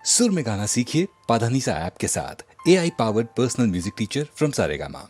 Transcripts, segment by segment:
सुर में गाना सीखिए पाधानीसा ऐप के साथ। AI powered personal music teacher from Saregama.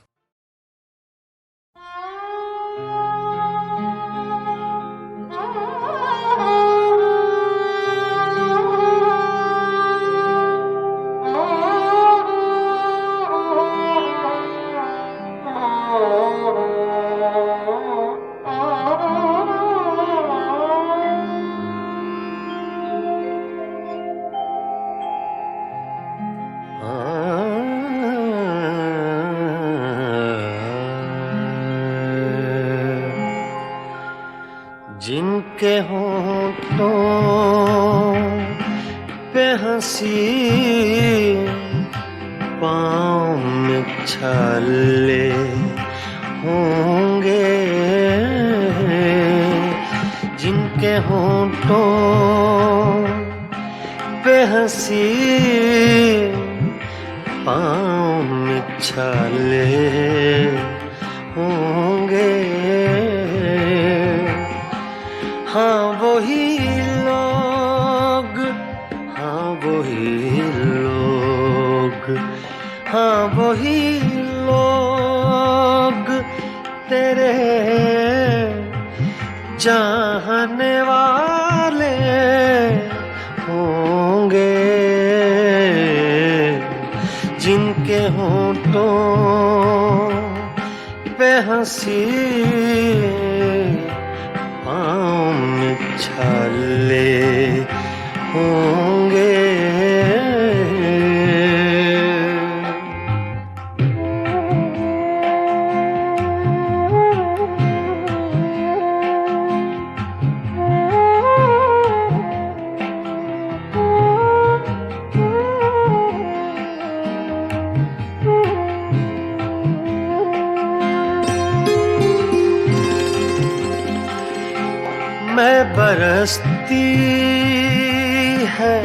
जिनके होठों पे हंसी पाँव में छाले होंगे, जिनके होठों पे हंसी पाँव में छाले होंगे, हाँ वही लोग, हाँ वही लोग, हाँ वही लोग तेरे चाहने वाले होंगे, जिनके होठों पे हंसी पाँव में छाले होंगे। मैं बरसती है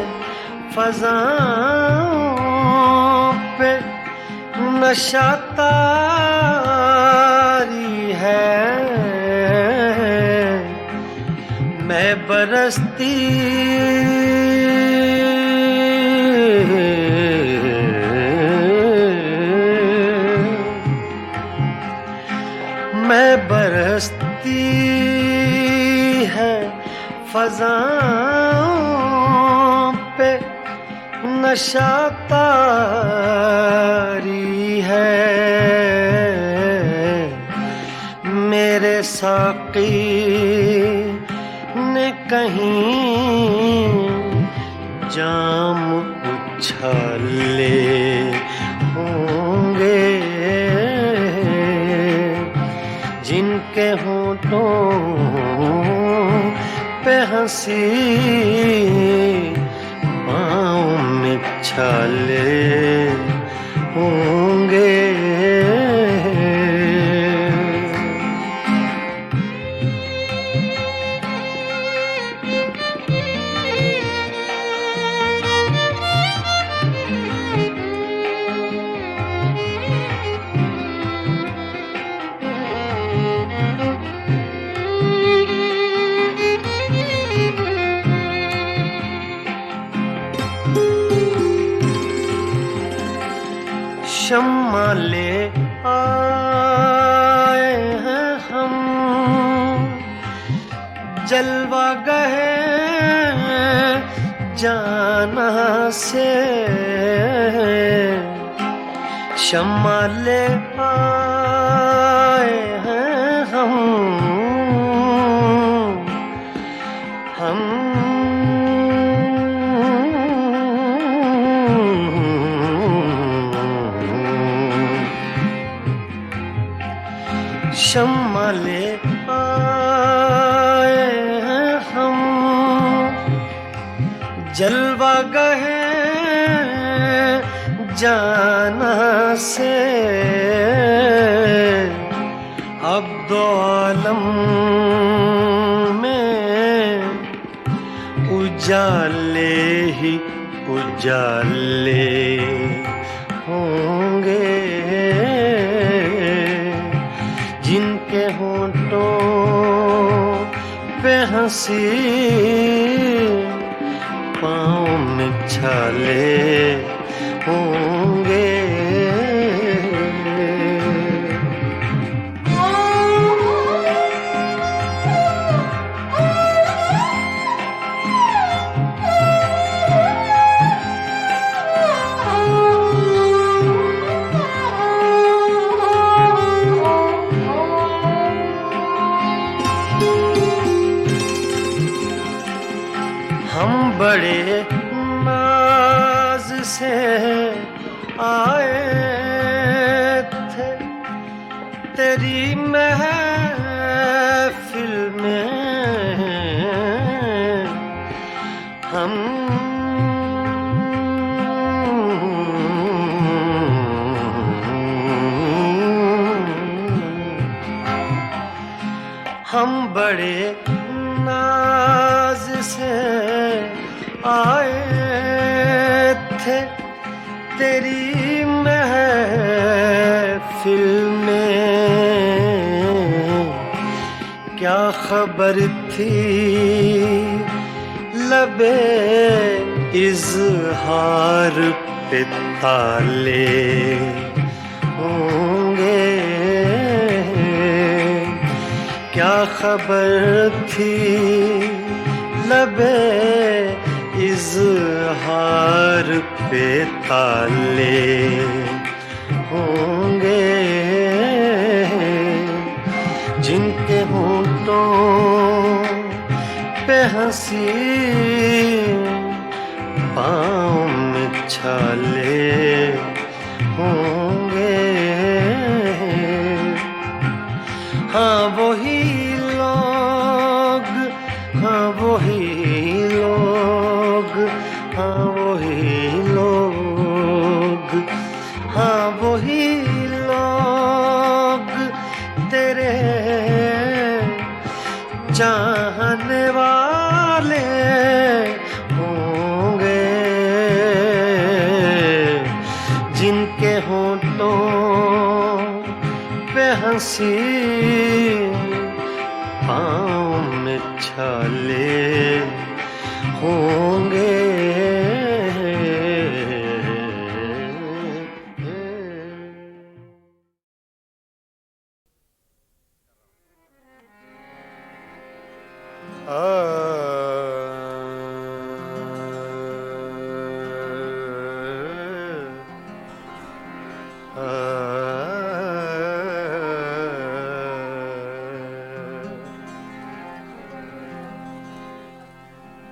फ़ज़ाओं पे नशा तारी है, मैं बरसती मैं बरसती है फ़ज़ाओं पे नशा तारी है, मेरे साक़ी ने कहीं जाम उछाले होंगे, जिनके होठों पे हंसी पाँव में छाले होंगे। शम्मा ले आए हैं हम जलवा गए जाना से, शम्मा ले आए हैं हम शम्मा ले आए हैं हम जलवा गए जाना से, अब दो आलम में उजाले ही उजाले होंगे, जिनके होठों पे हंसी पाँव में छाले होंगे। हम बड़े नाज से आए थे तेरी महफिल में, हम बड़े नाज से आए थे तेरी महफिल में, क्या खबर थी लबे इज़हार पे ताले होंगे। क्या खबर थी लबे इज़हार पे ताले होंगे, जिनके होंठों पे हंसी पाँव में छाले होंगे। हाँ वही लोग, हाँ वही लोग, हाँ वही लोग, हाँ वही लोग तेरे चाहने वाले होंगे, जिनके होंठों पे हंसी पाँव में छाले होंगे।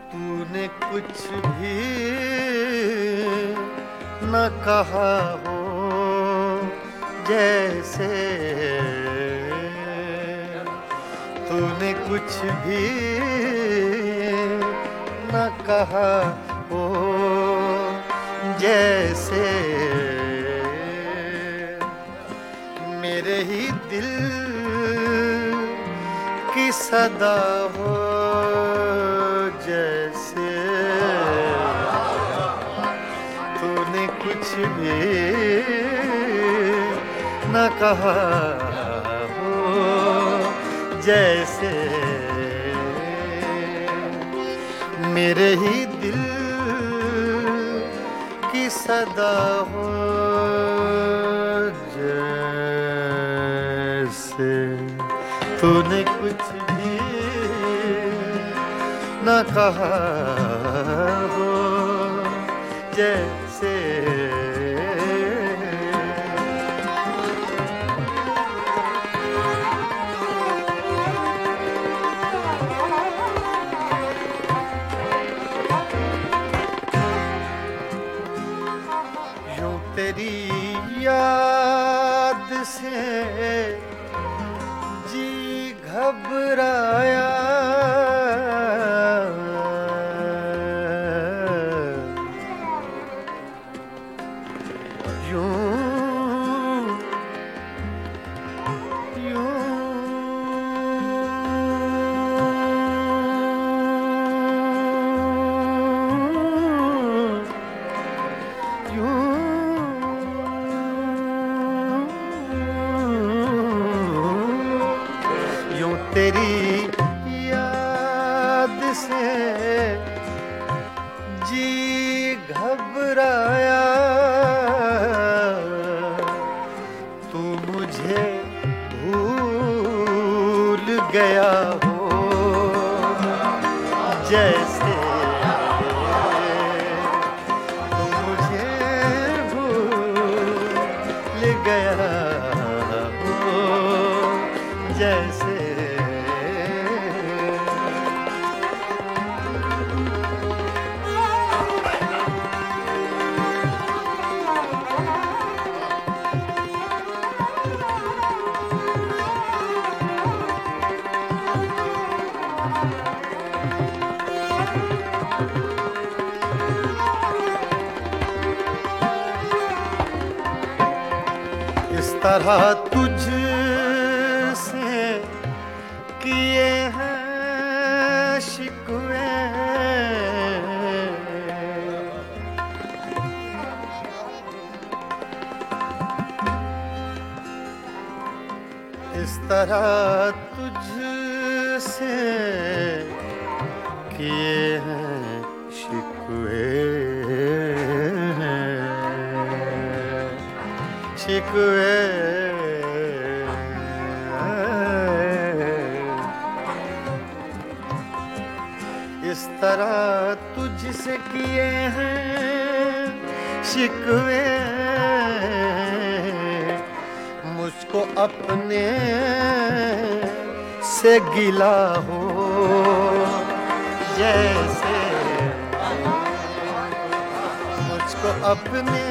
तूने कुछ भी न कहा हो जैसे, तूने कुछ भी न कहा हो जैसे, मेरे ही दिल की सदा हो जैसे। तूने कुछ भी न कहा हो जैसे, मेरे ही दिल की सदा हो जैसे। तूने कुछ भी न कहा हो जैसे। यूं तेरी याद से जी घबराया, तेरी याद से जी गया हो जैसे तुम मुझे भूल गया हो जैसे इस तरह तुझसे किए हैं शिकवे इस तरह तुझसे किए हैं शिकवे शिकवे इस तरह तुझसे किए हैं शिकवे मुझको अपने से गिला हो जैसे मुझको अपने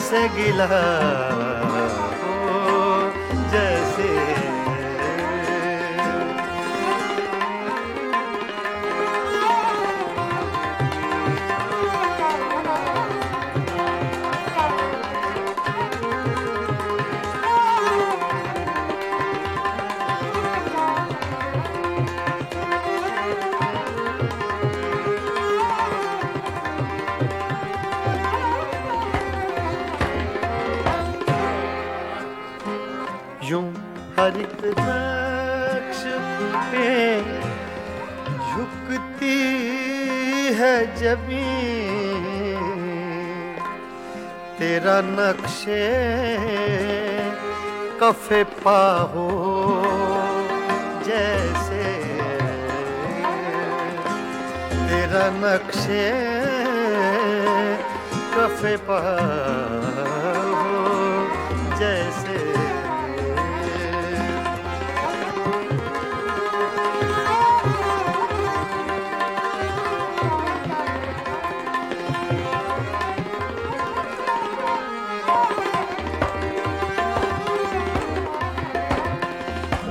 से गिला हो जैसे यूं हर एक नक्श पे झुकती है जमीन तेरा नक्शे कफे पा हो जैसे तेरा नक्शे कफे पा हो जैसे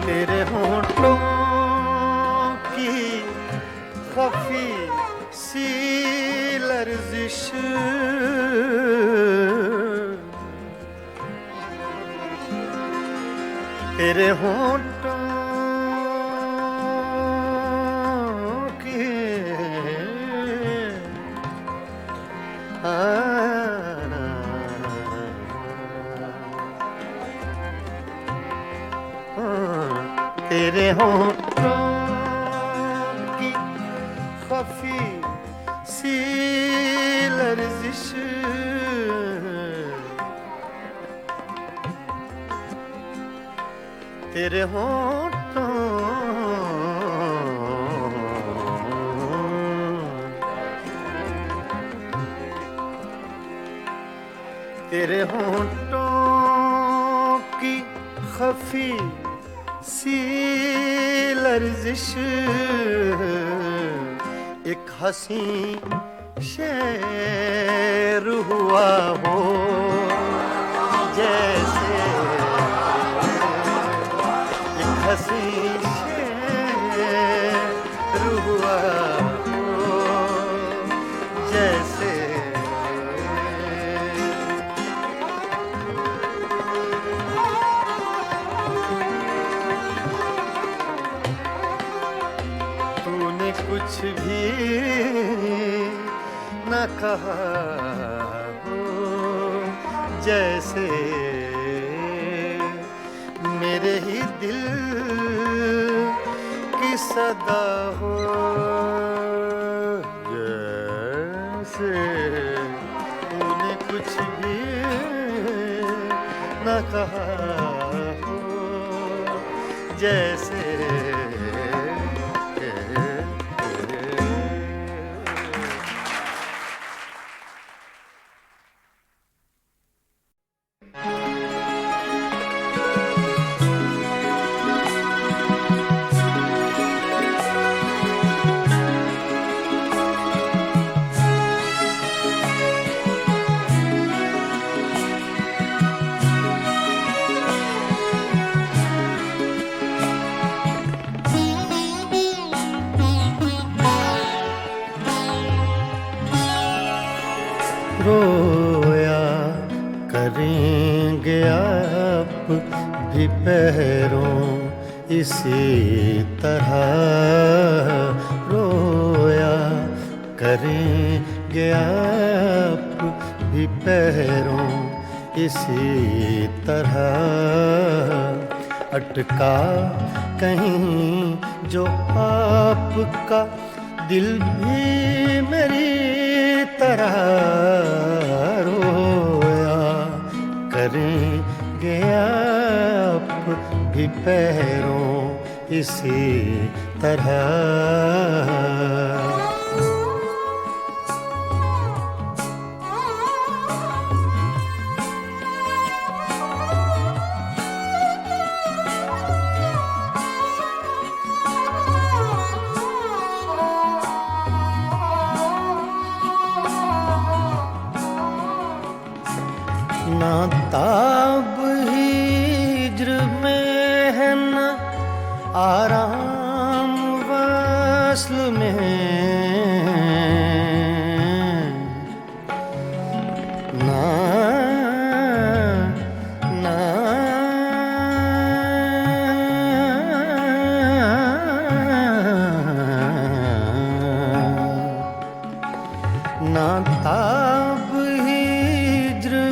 तेरे होंठों की खफी सी लर्जिश तेरे होंठों की तेरे होंठों की खफी सी लर्जिश तेरे होंठों तेरे होंठों की खफी सी लर्जिश एक हंसी शेर हुआ हो जैसे एक हंसी शेर हुआ हो जैसे कुछ भी न कहा हो जैसे मेरे ही दिल की सदा हो जैसे तूने कुछ भी न कहा हो जैसे रोया करेंगे आप भी पैरों इसी तरह, रोया करेंगे आप भी पैरों इसी तरह, अटका कहीं जो आपका दिल भी मेरी तरह, रोया करेंगे आप भी पैरों इसी तरह। ना ताब हिज्र में है ना आराम वस्ल में, ना ना ना ताब हिज्र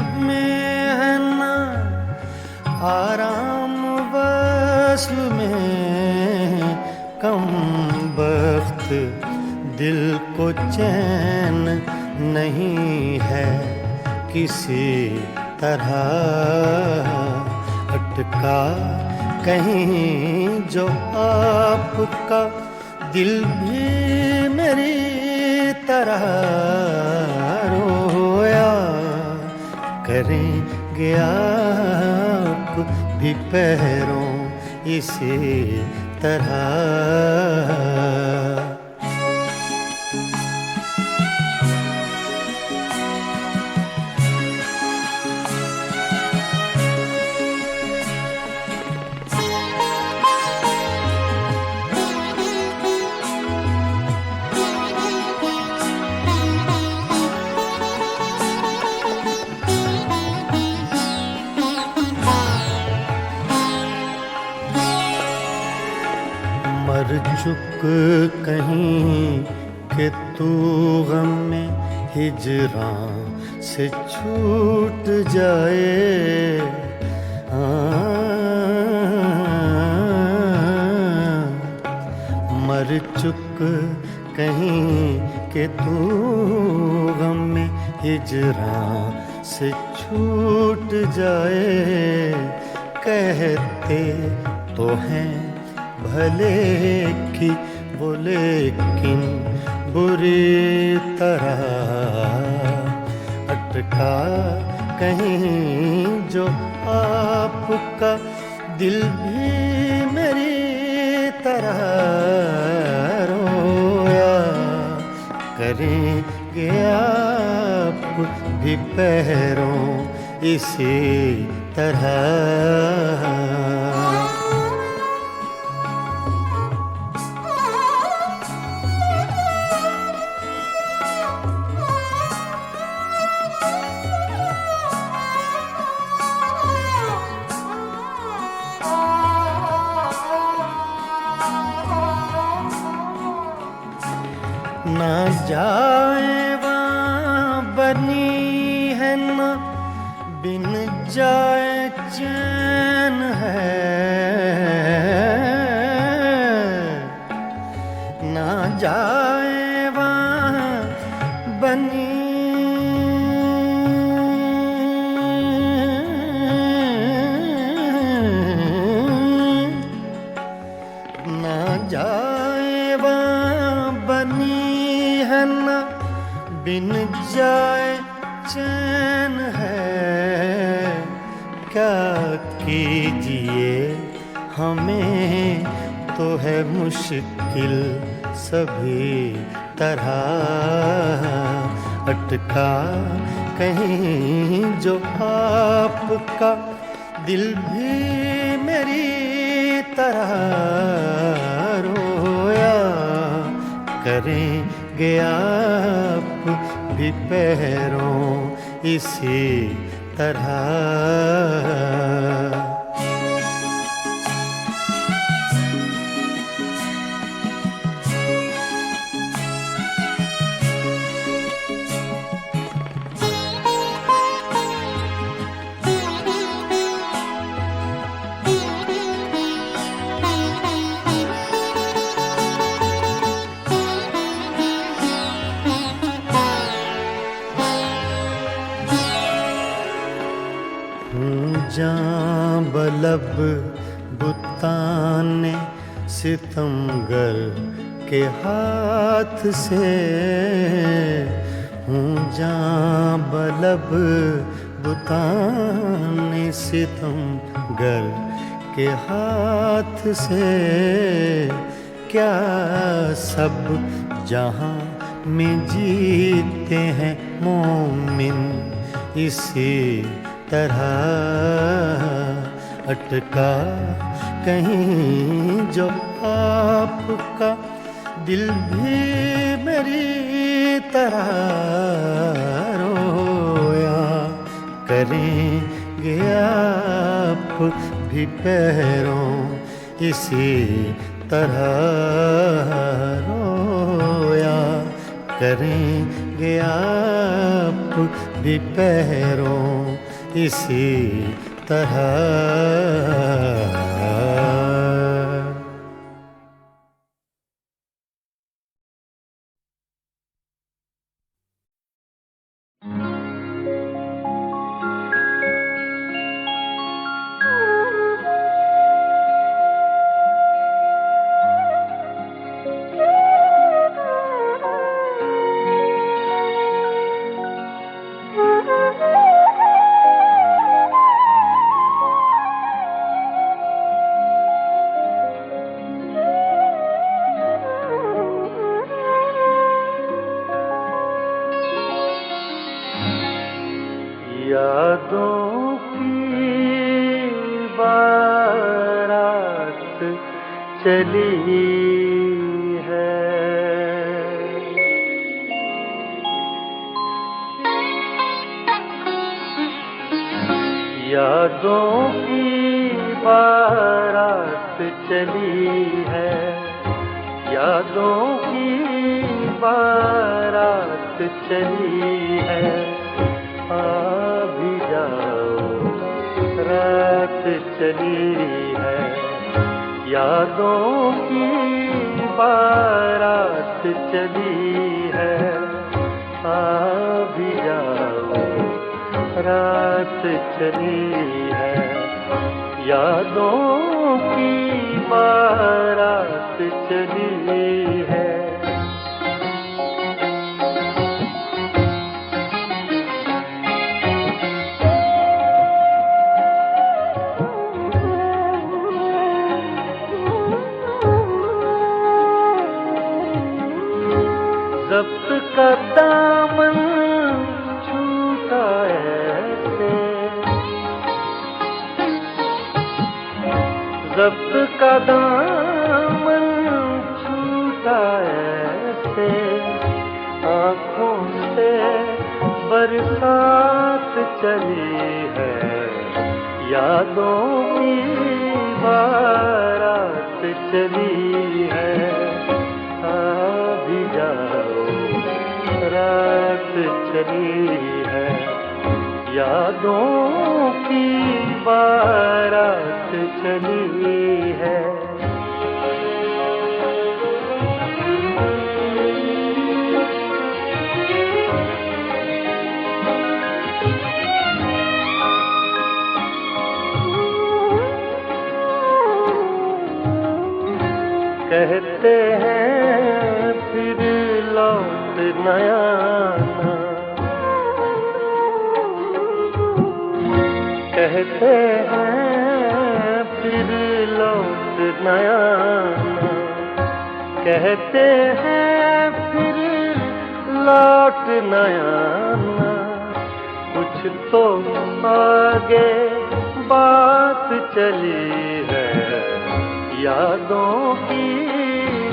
आराम वस्ल में, कम बख्त दिल को चैन नहीं है किसी तरह, अटका कहीं जो आपका दिल भी मेरी तरह, रोया करेंगे आप भी पैरों इसी तरह। मर चुक कहीं कि तू गम में हिजरां से छूट जाए, मर चुक कहीं कि तू गम में हिजरां से छूट जाए, कहते तो हैं भले की वो लेकिन बुरी तरह, अटका कहीं जो आपका दिल भी मेरी तरह, रोया करेंगे आप भी पैरों इसी तरह। ना जाए वहाँ बनी है ना बिन जाए चैन है, ना जाए वहाँ बनी बिन जाए चैन है, क्या कीजिए हमें तो है मुश्किल सभी तरह। अटका कहीं जो आपका दिल भी मेरी तरह रोया करेंगे आप भी पैरों इसी तरह। जां बलब बुताने सितमगर के हाथ से हूँ, जां बलब बुताने सितमगर के हाथ से। क्या सब जहाँ में जीते हैं मोमिन इसी तरह। अटका कहीं जो आपका दिल भी मेरी तरह रोया करेंगे आप भी पैरों इसी तरह। रोया करेंगे आप भी पैरों इसी तरह। यादों की बारात चली है, यादों की बारात चली है, यादों की बारात चली है। आ भी जाओ रात चली है, यादों की बारात चली है। आ भी जाओ रात चली है, यादों की बारात चली है। ज़ब्त का दामन छूटा ऐसे, ज़ब्त का दामन छूटा ऐसे। आँखों से बरसात चली है, यादों की बारात चली है। भी जाओ रात चली है, यादों की बारात चली है। कहते हैं फिर लौट न आना, कहते हैं फिर लौट न आना, कहते हैं फिर लौट न आना, कुछ तो आगे बात चली है, यादों की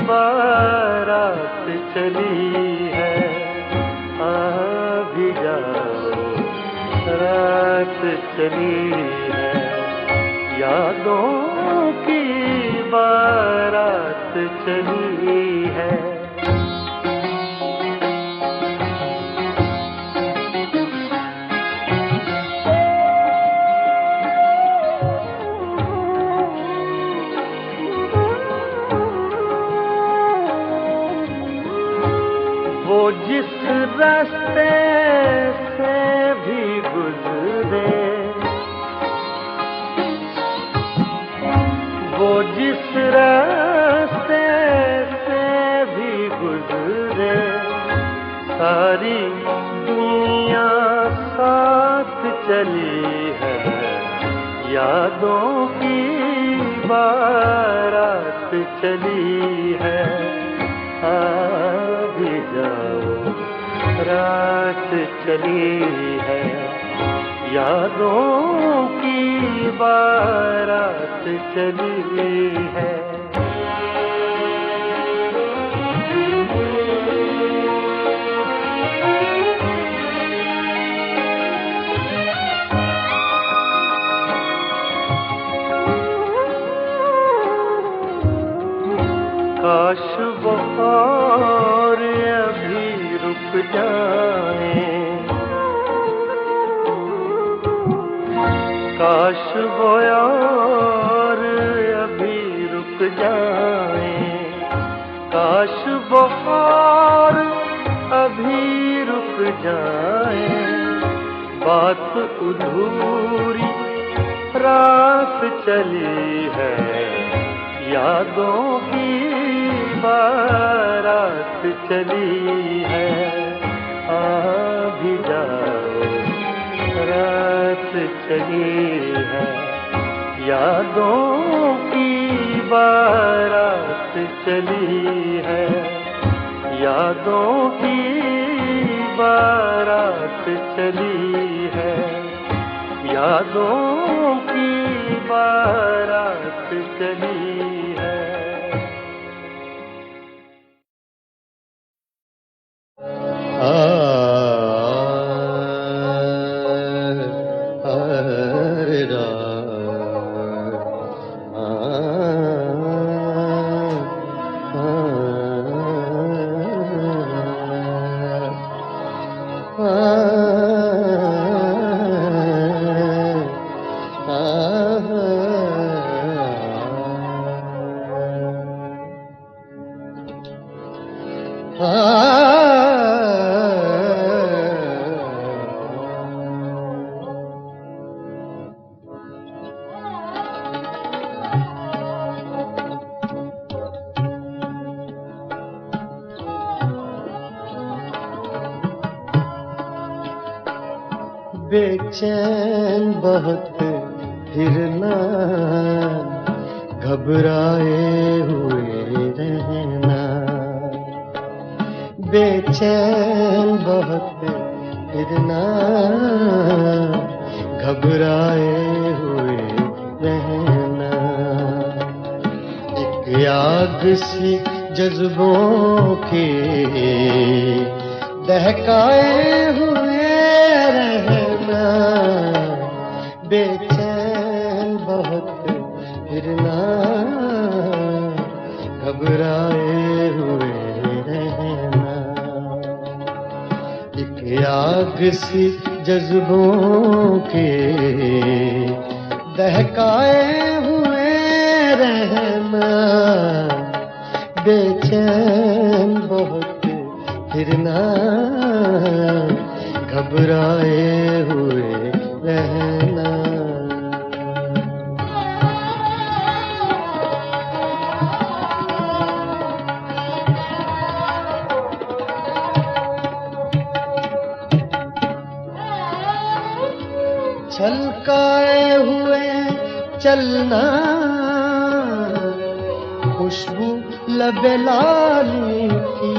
बारात चली है। आ भी जाओ रात चली है, यादों की बारात चली है। वो जिस रास्ते से भी गुजरे, वो जिस रास्ते से भी गुजरे, सारी दुनिया साथ चली है, यादों की बारात चली है। आ भी जाओ रात चली है, यादों की बारात चली है। काश वो और अभी रुक जाए, काश वो और अभी रुक जाए, काश वो और अभी रुक जाए, बात अधूरी रात चली है, यादों की बारात चली है। आ भी जाओ रात चली है, यादों की बारात चली है, यादों की बारात चली है, यादों की बारात चली है। बेचैन बहुत फिरना, घबराए हुए रहना, बेचैन बहुत फिरना, घबराए हुए रहना, एक आग सी जज्बों की दहकाए हुए रहना, बेचैन बहुत फिरना, घबराए हुए रहना, एक आग सी जज्बों के दहकाए हुए रहना, बेचैन बहुत फिरना, घबराए हुए रहना। छलकाए हुए चलना, खुशबू लबे लाली की।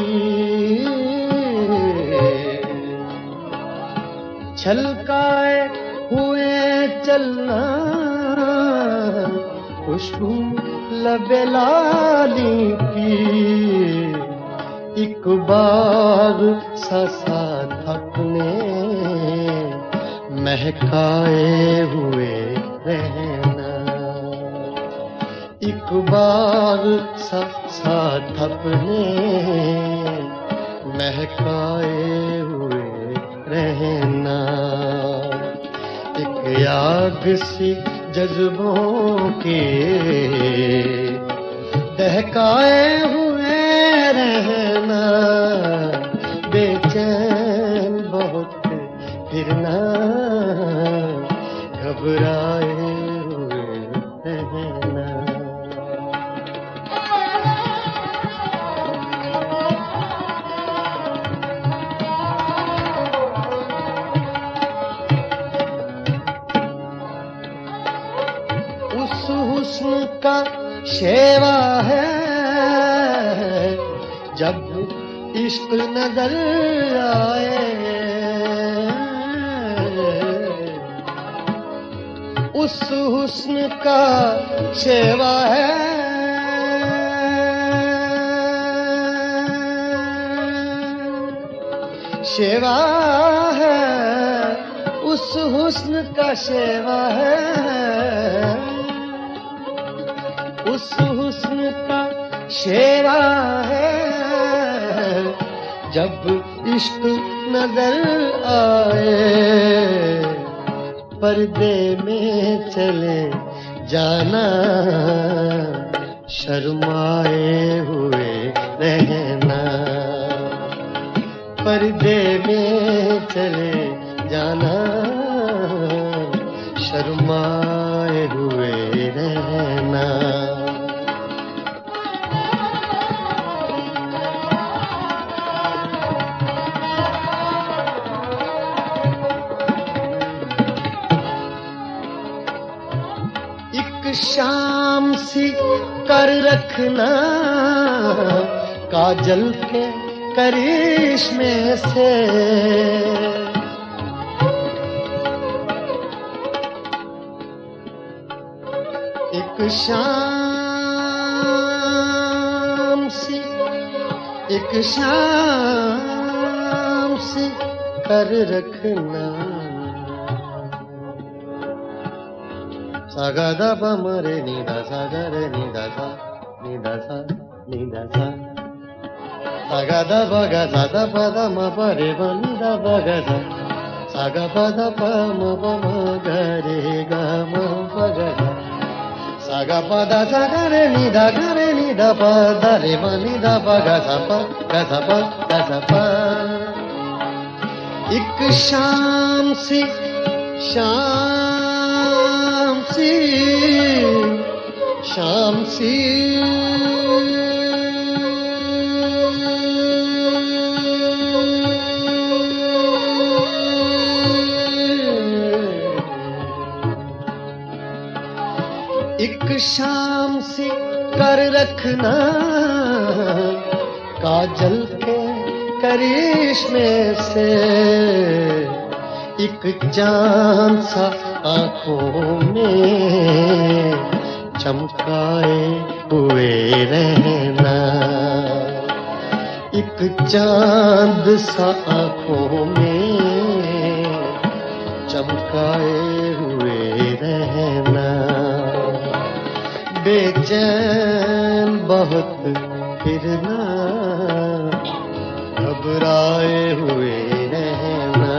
छलकाए हुए चलना, खुशबू लबे लाली की। एक बाग सा अपने महकाए हुए रहना। एक बार साथ अपने महकाए हुए रहना। एक आग सी जज्बों के दहकाए हुए रहना। बेचैन बहुत फिरना, घबराए हुए रहना। उस हुस्न का शेवा है जब इश्क नजर आए। उस हुस्न का शेवा है शेवा है। उस हुस्न का शेवा है। उस हुस्न का शेवा है जब इश्क नजर आए। पर्दे में चले जाना, शर्माए हुए रहना। पर्दे में चले जाना, शर्माए हुए रहना। शाम सी कर रखना, काजल के करिश्मे से। एक शाम सी कर रखना। सागा दा पा मरे नी दा सा गा रे नी दा सा नी दा सा नी दा सा। सागा दा पा गा सा दा पा दा म प रे ब नी दा पा गा सा। सागा पा दा पा म प म ग रे ग म प ग सा। सागा पा दा सा गा रे नी दा पा दा रे ब नी दा पा गा सा पा गा सा पा गा सा पा। एक शाम सी एक शाम सी कर रखना, काजल के करिश्मे से। एक चांद सा आंखों में चमकाए हुए रहना। एक चांद सा आंखों में चमकाए हुए रहना। बेचैन बहुत फिरना, घबराए हुए रहना।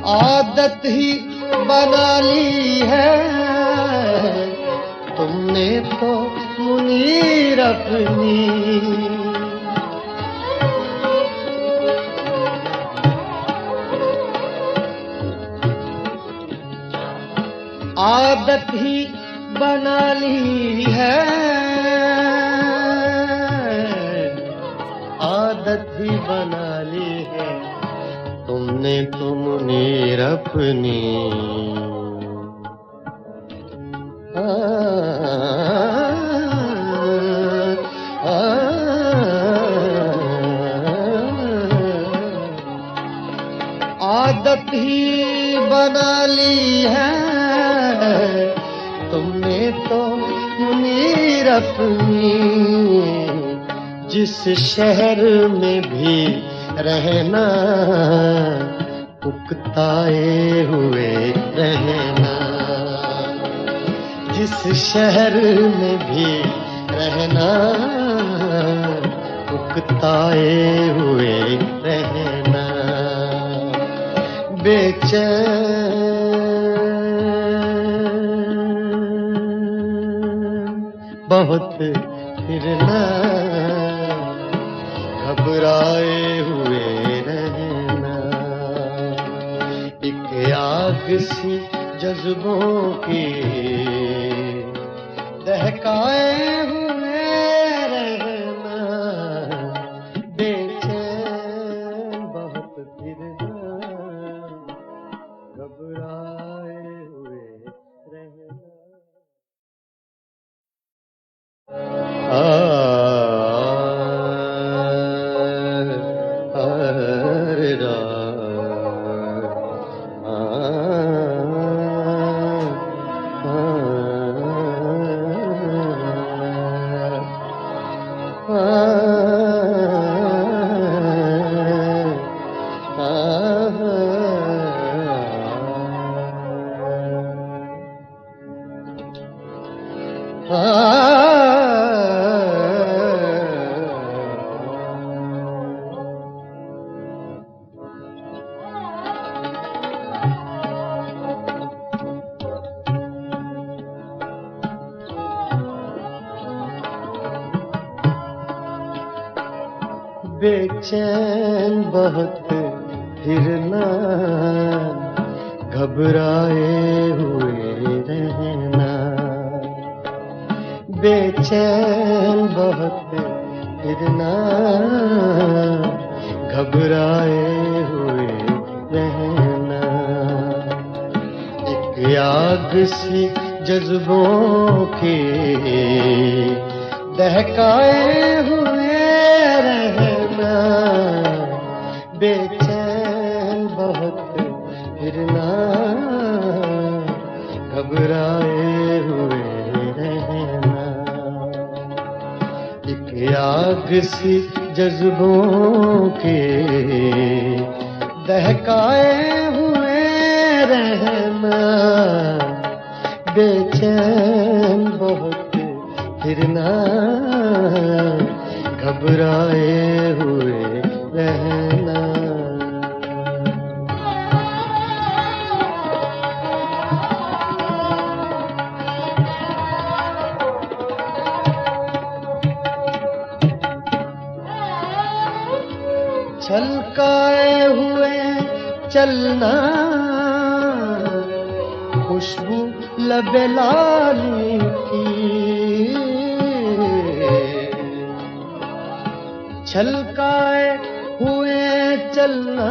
आदत ही बना ली है तुमने तो मुनीर अपनी। आदत ही बना ली है, आदत ही बना ली है तुमने तो मुनीर अपनी। आदत ही बना ली है तुमने तो मुनीर अपनी। जिस शहर में भी रहना उकताए हुए रहना, जिस शहर में भी रहना उकताए हुए रहना। बेचैन बहुत फिरना, घबराए हुए रहना। एक आग सी जज्बों की दहकाए हुए रहना। बेचैन बहुत फिरना, घबराए हुए रहना। बेचैन बहुत फिरना, घबराए हुए रहना। बेचैन बहुत फिरना, घबराए हुए रहना। एक आग सी जज्बों की दहकाए हुए रहना। बेचैन बहुत फिरना, घबराए हुए रहना। एक आग सी जज्बों के दहकाए हुए रहना। बेचैन बहुत फिरना, घबराए हुए रहना। छलकाए हुए चलना, खुशबू लबे लाली की। छलकाए हुए चलना,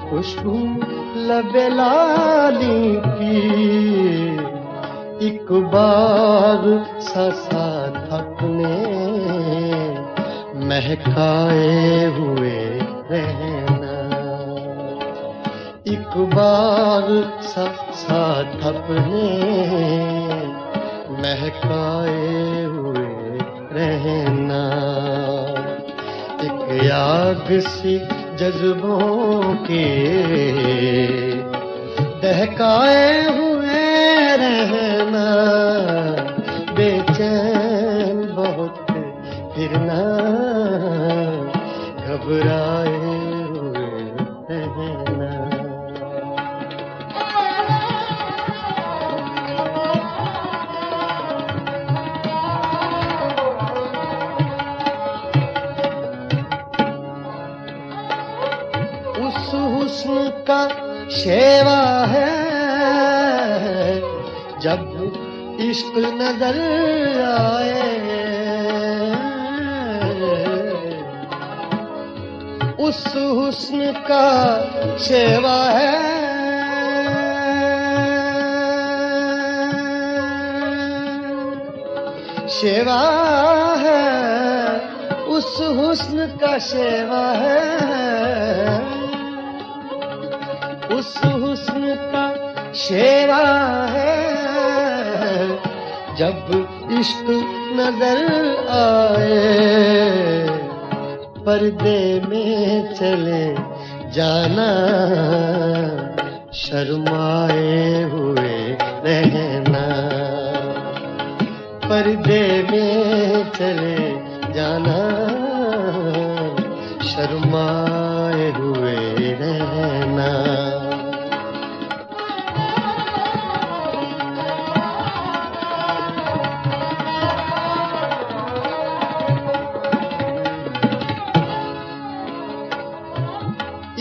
खुशबू लबे लाली की। एक बार सा थकने महकाए हुए रहना। एक बार सा थकने महकाए हुए रहना। एक आग सी जज्बों के दहकाए हुए रहना। बेचैन बहुत फिरना, घबराए हुए रहना। उस हुस्न का शेवा है जब इश्क नजर आए उस हुस्न का शेवा है, शेवा है उस हुस्न का शेवा है, उस हुस्न का शेवा है। जब इश्क नजर आए पर्दे में चले जाना, शर्माए हुए रहना, पर्दे में चले जाना, शर्माए हुए रहना।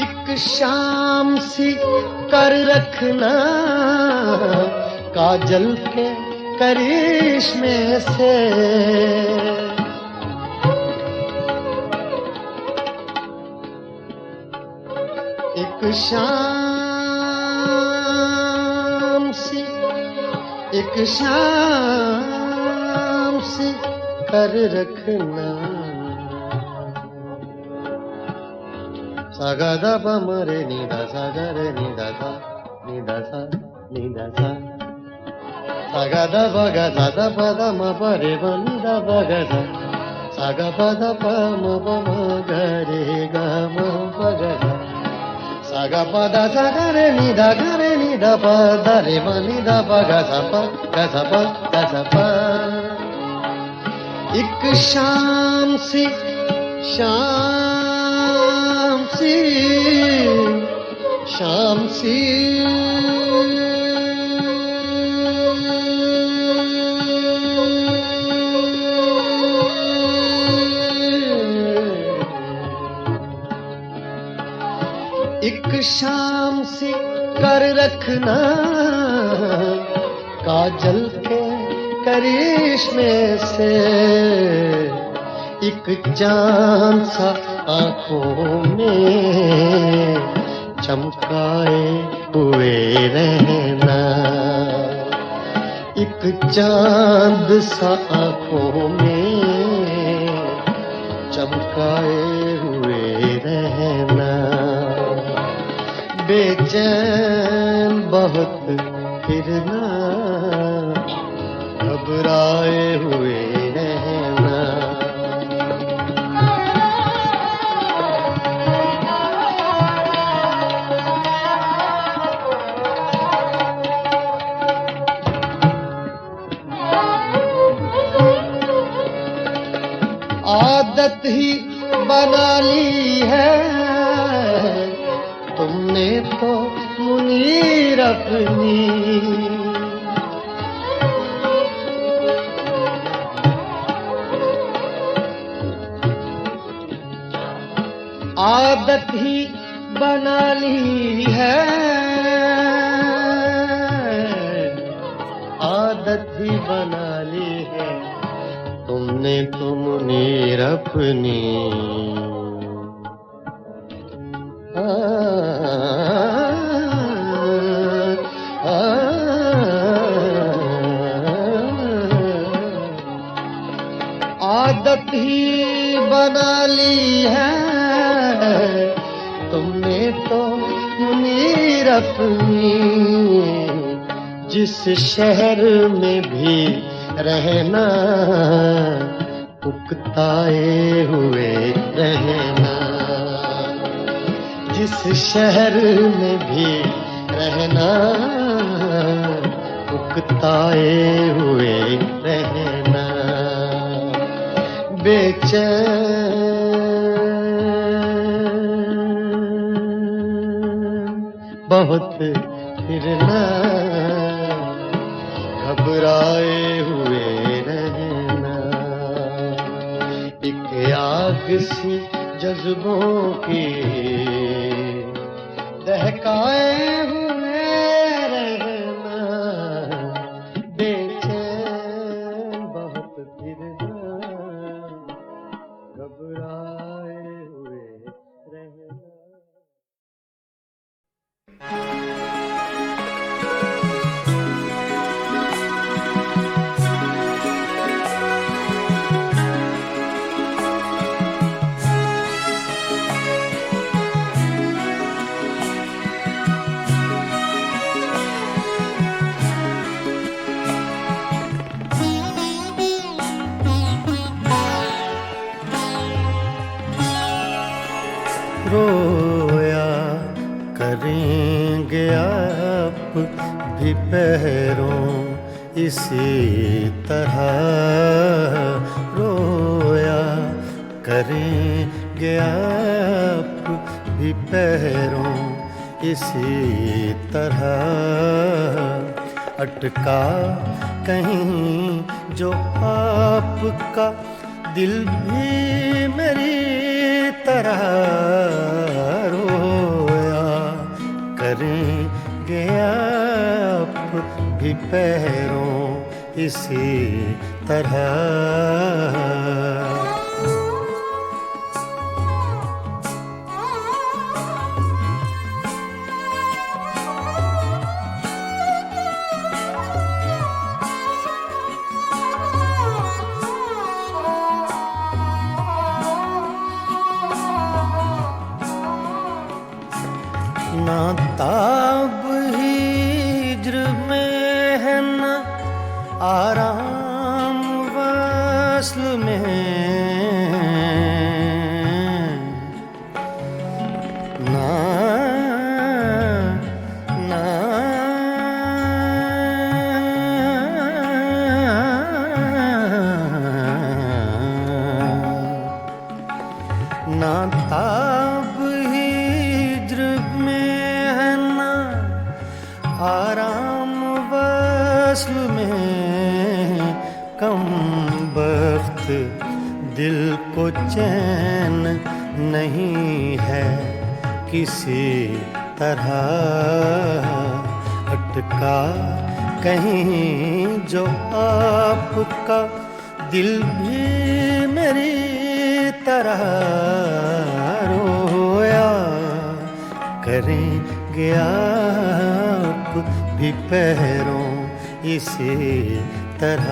एक शाम सी कर रखना काजल के करिश्मे से, एक शाम सी कर रखना। सागा दा पा मरे नी दा सा गा रे नी दा सा नी दा सा नी दा सा, सागा दा पा गा सा दा पा दा म प रे ब नी दा पा गा सा, सागा पा दा पा म प म ग रे गा म प गा सा, सागा पा दा सा गा रे नी दा पा दा रे ब नी दा पा गा सा पा गा सा पा गा सा पा। एक शाम सी शाम सी एक शाम सी कर रखना काजल के करिश्मे से, एक चांद सा आंखों में चमकाए हुए रहना, एक चांद सा आंखों में चमकाए हुए रहना। बेचैन बहुत फिरना घबराए हुए रहना। आदत ही बना ली है तुमने तो मुनीर अपनी, आदत ही बना ली है, आदत ही बना ली है तुमने तो मुनीर अपनी। आदत ही बना ली है तुमने तो मुनीर अपनी, जिस शहर में भी रहना उकताए हुए रहना, जिस शहर में भी रहना उकताए हुए रहना। बेचैन बहुत फिरना घबराए हुए रहना। एक आग सी जज्बों की दहकाए हुए रहना, भी पैरों इसी तरह रोया करेंगे आप भी पैरों इसी तरह। अटका कहीं जो आपका दिल भी मेरी तरह रोया करेंगे आप भी पैरों इसी तरह। ना ताब हिज्र में है न आराम वस्ल में, ना ना ना ताब आराम वस्ल में, कम बख्त दिल को चैन नहीं है किसी तरह। अटका कहीं जो आपका दिल भी मेरी तरह रोया करेंगे आप भी पैरों इसी तरह।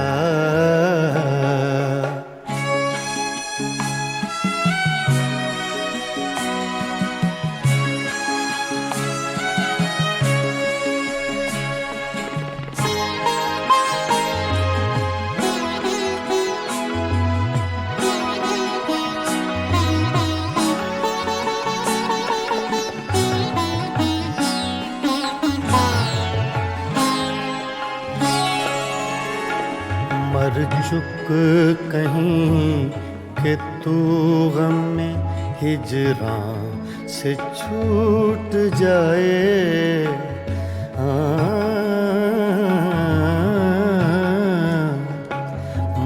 मर चुक कहीं कि तू गम में हिजरां से छूट जाए।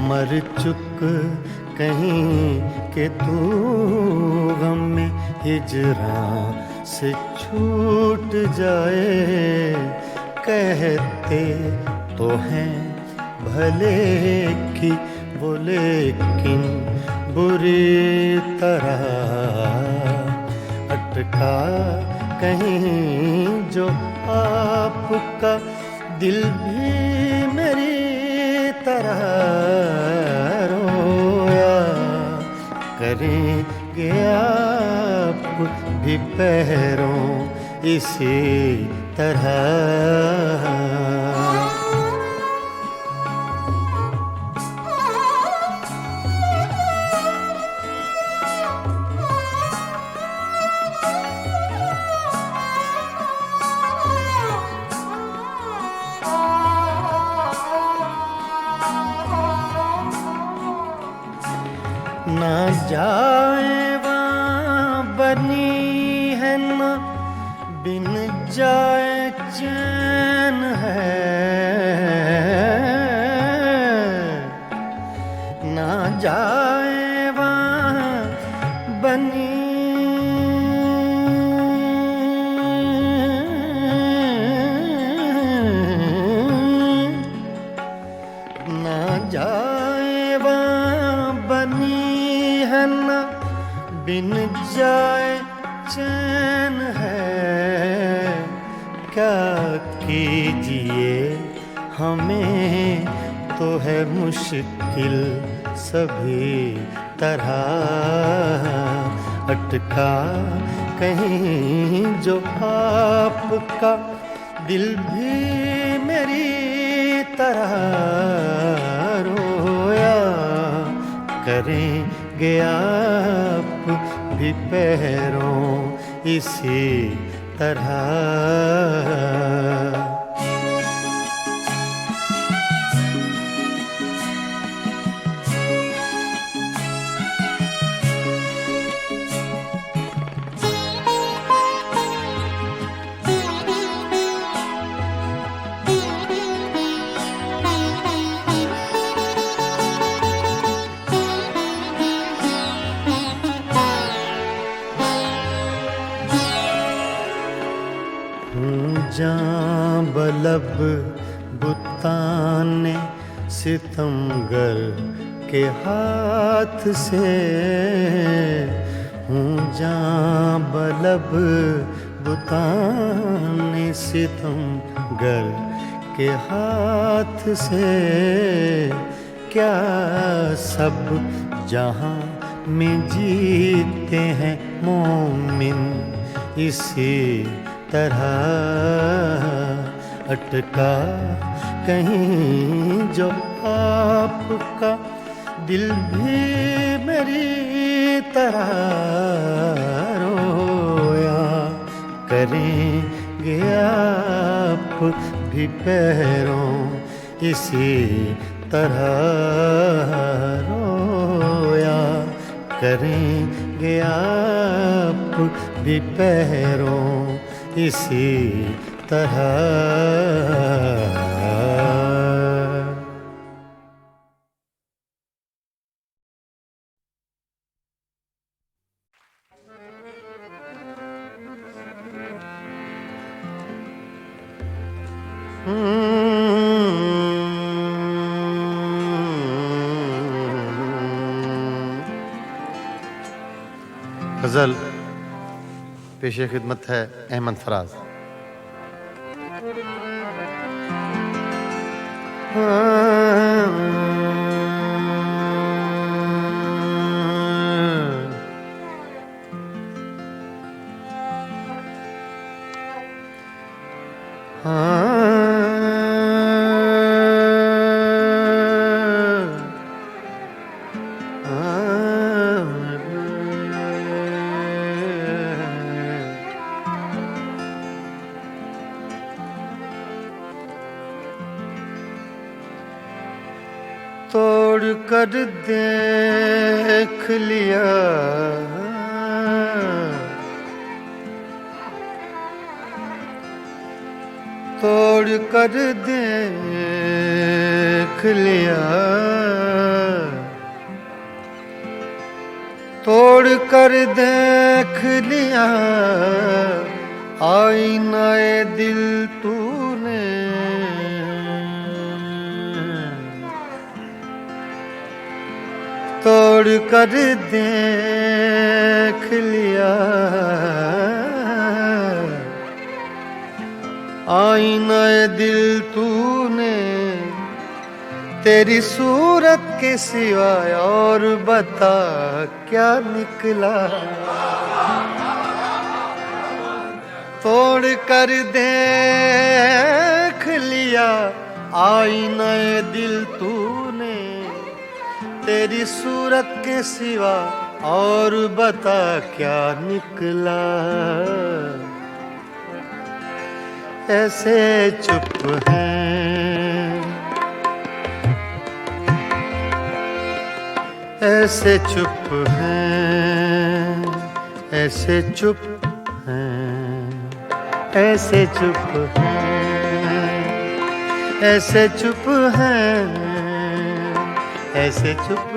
मर चुक कहीं कि तू गम में हिजरां से छूट जाए। कहते तो हैं भले की वो लेकिन बुरी तरह। अटका कहीं जो आपका दिल भी मेरी तरह रोया करेंगे आप भी पैरों इसी तरह। ना जाए वहाँ बनी है न बिन जाए चैन है। ना जाए वहाँ बनी ना जाए वहाँ बनी है न बिन जाए चैन है। क्या कीजिए हमें तो है मुश्किल सभी तरह। अटका कहीं जो आपका दिल भी मेरी तरह रोया करेंगे आप भी पैरों इसी तरह। जां बलब बुताने सितमगर के हाथ से हूँ जां बलब बुताने सितमगर के हाथ से क्या सब जहां में जीते हैं मोमिन इसी तरह अटका कहीं जो आपका दिल भी मेरी तरह रोया करेंगे आप भी पैरों इसी तरह रोया करेंगे आप भी पैरों इसी तरह। गज़ल पेशे खिदमत है अहमद फराज। तोड़ कर देख लिया तोड़ कर देख लिया तोड़ कर देख लिया आईनाए दिल तूने तोड़ कर देख लिया आईनाए दिल तूने तेरी सूरत के सिवाय और बता क्या निकला। तोड़ कर देख लिया आईनाए दिल तूने तेरी सूरत के सिवा और बता क्या निकला। ऐसे चुप हैं ऐसे चुप हैं ऐसे चुप हैं ऐसे चुप हैं ऐसे चुप हैं ऐसे चुप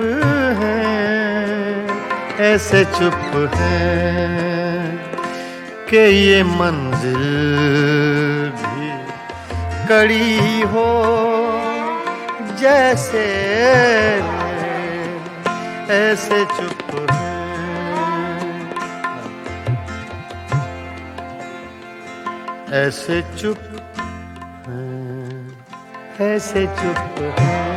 हैं ऐसे चुप हैं कि ये मंजिल भी कड़ी हो जैसे ऐसे चुप हैं ऐसे चुप हैं ऐसे चुप हैं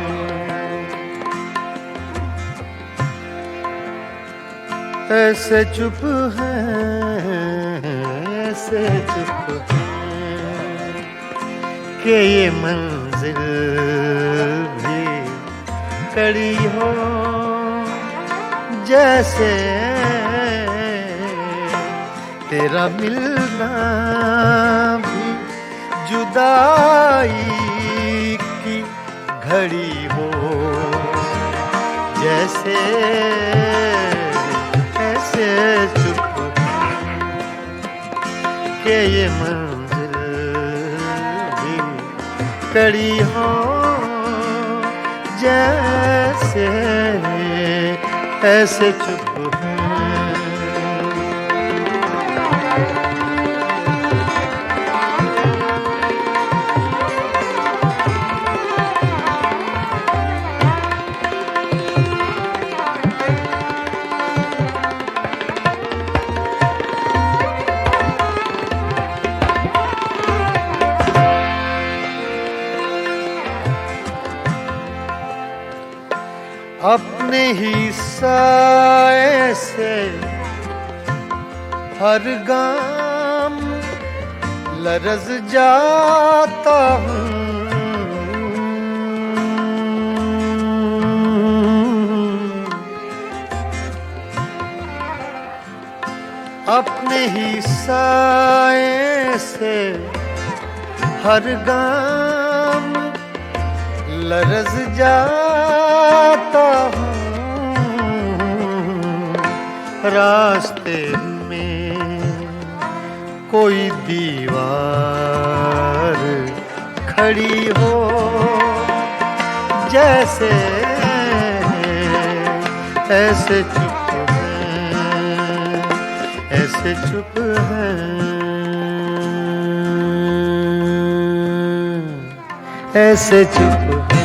ऐसे चुप हैं ऐसे चुप हैं कि ये मंजिल भी कड़ी हो जैसे तेरा मिलना भी जुदाई की घड़ी हो जैसे ऐसे चुप के ये मंजिल भी कड़ी हो जैसे ऐसे चुप हैं ही साए से हर गाम लरज जाता हूँ। अपने ही साए से हर गाम लरज जाता हूँ। रास्ते में कोई दीवार खड़ी हो, जैसे ऐसे चुप है, ऐसे चुप है, ऐसे चुप है।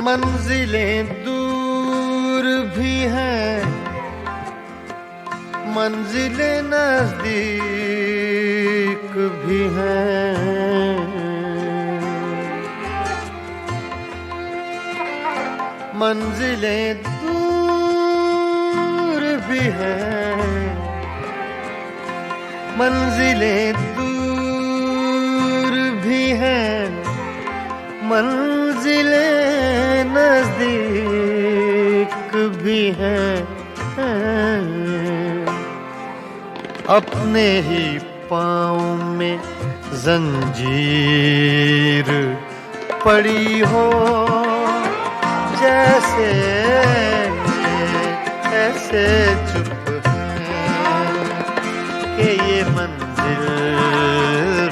मंजिलें दूर भी हैं, मंजिलें नजदीक भी हैं। मंजिलें दूर भी हैं, मंजिलें दूर भी हैं, मंजिलें नजदीक भी हैं। अपने ही पाँव में जंजीर पड़ी हो, जैसे ऐसे चुप है कि ये मंजिल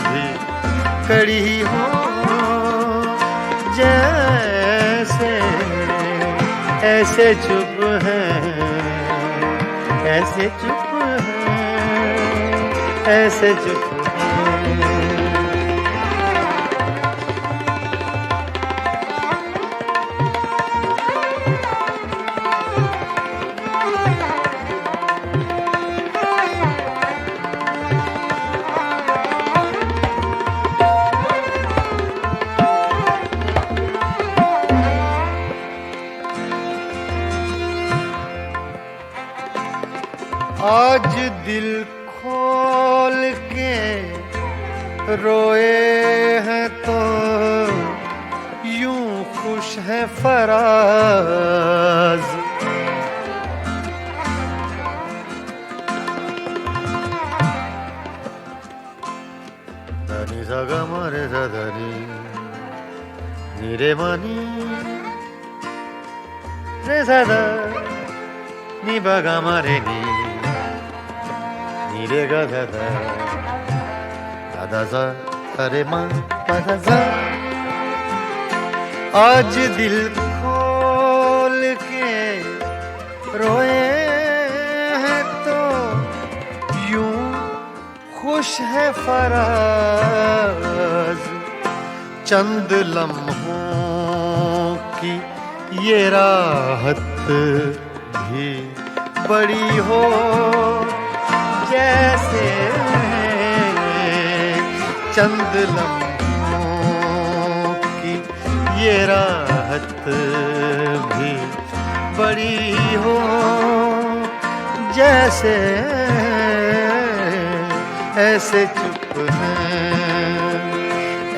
भी कड़ी हो, जैसे ऐसे चुप है, ऐसे चुप है, ऐसे चुप है। आज दिल खोल के रोए हैं तो यूं खुश है फराज। धनी सगा मारे धनी नीरे मानी रे सदा नी बगा मारे नी नीरे गा धा धा धा धा अरे माँ धा धा। आज दिल खोल के रोए हैं तो यूं खुश है फराज। चंद लम्हों की ये राहत भी बड़ी हो, जैसे चंद लम्हों की ये राहत भी बड़ी हो, जैसे ऐसे चुप है,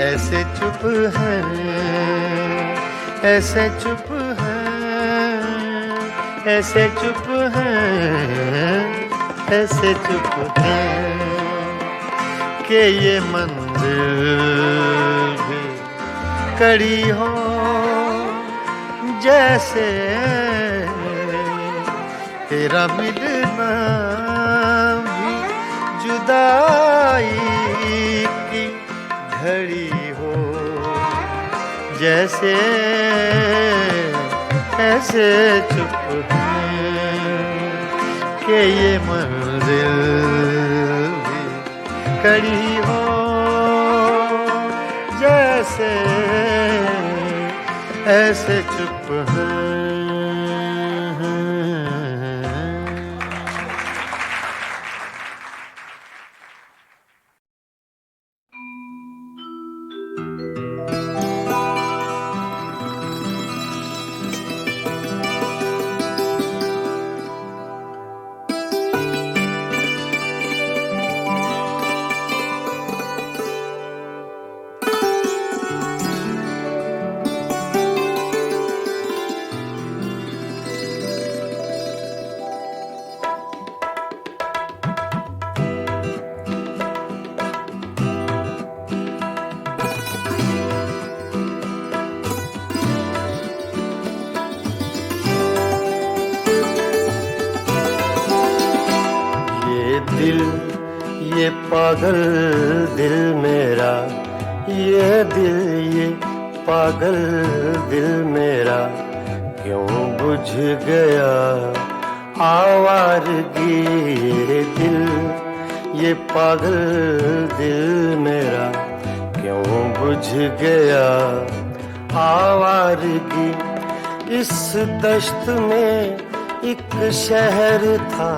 ऐसे चुप है, ऐसे चुप है, ऐसे चुप है, ऐसे चुप है कि ये मंजिल भी कड़ी हो, जैसे तेरा मिलना भी जुदाई की घड़ी हो, जैसे ऐसे चुप है कि ये मंजिल भी खड़ी हो जैसे ऐसे चुप है। ये पागल दिल मेरा, ये दिल ये पागल दिल मेरा क्यों बुझ गया आवारगी। ये दिल ये पागल दिल मेरा क्यों बुझ गया आवारगी। इस दश्त में एक शहर था,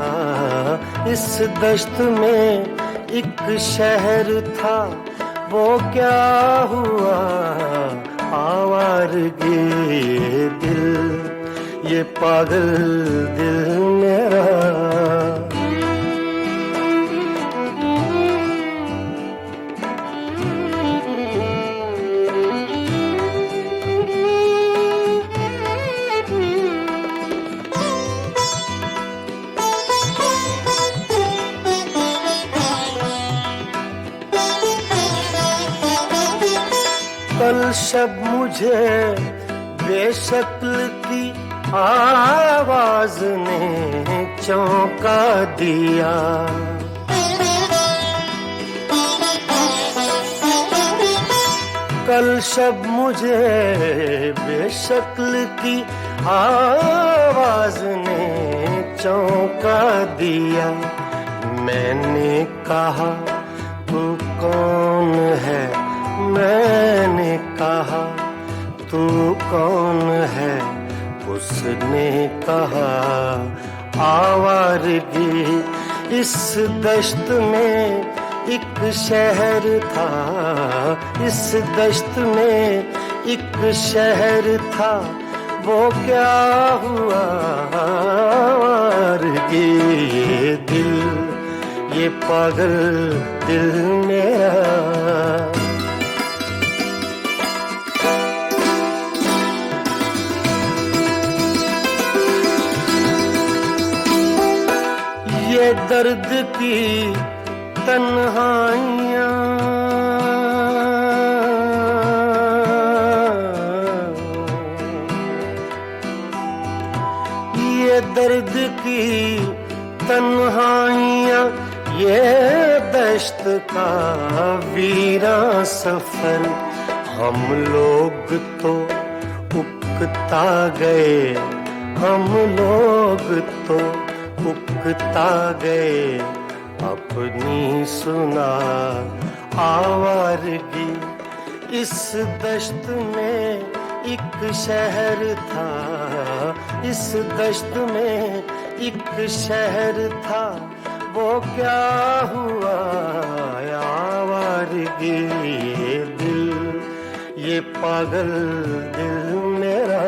इस दश्त में एक शहर था, वो क्या हुआ आवारगी। ये दिल ये पागल दिल मेरा। कल शब मुझे बेशक्ल की आवाज ने चौंका दिया। कल शब मुझे बेशक्ल की आवाज ने चौंका दिया। मैंने कहा तू कौन है, मैंने कहा तू कौन है। उसने कहा आवारगी। इस दश्त में एक शहर था, इस दश्त में एक शहर था, वो क्या हुआ आवारगी। ये दिल ये पागल दिल मेरा। ये दर्द की तन्हाइयाँ, ये दर्द की तन्हाइयाँ, ये दश्त का वीरा सफर। हम लोग तो उकता गए, हम लोग तो उकता गए अपनी सुना आवारगी। इस दश्त में एक शहर था, इस दश्त में एक शहर था, वो क्या हुआ आवारगी। ये दिल ये पागल दिल मेरा।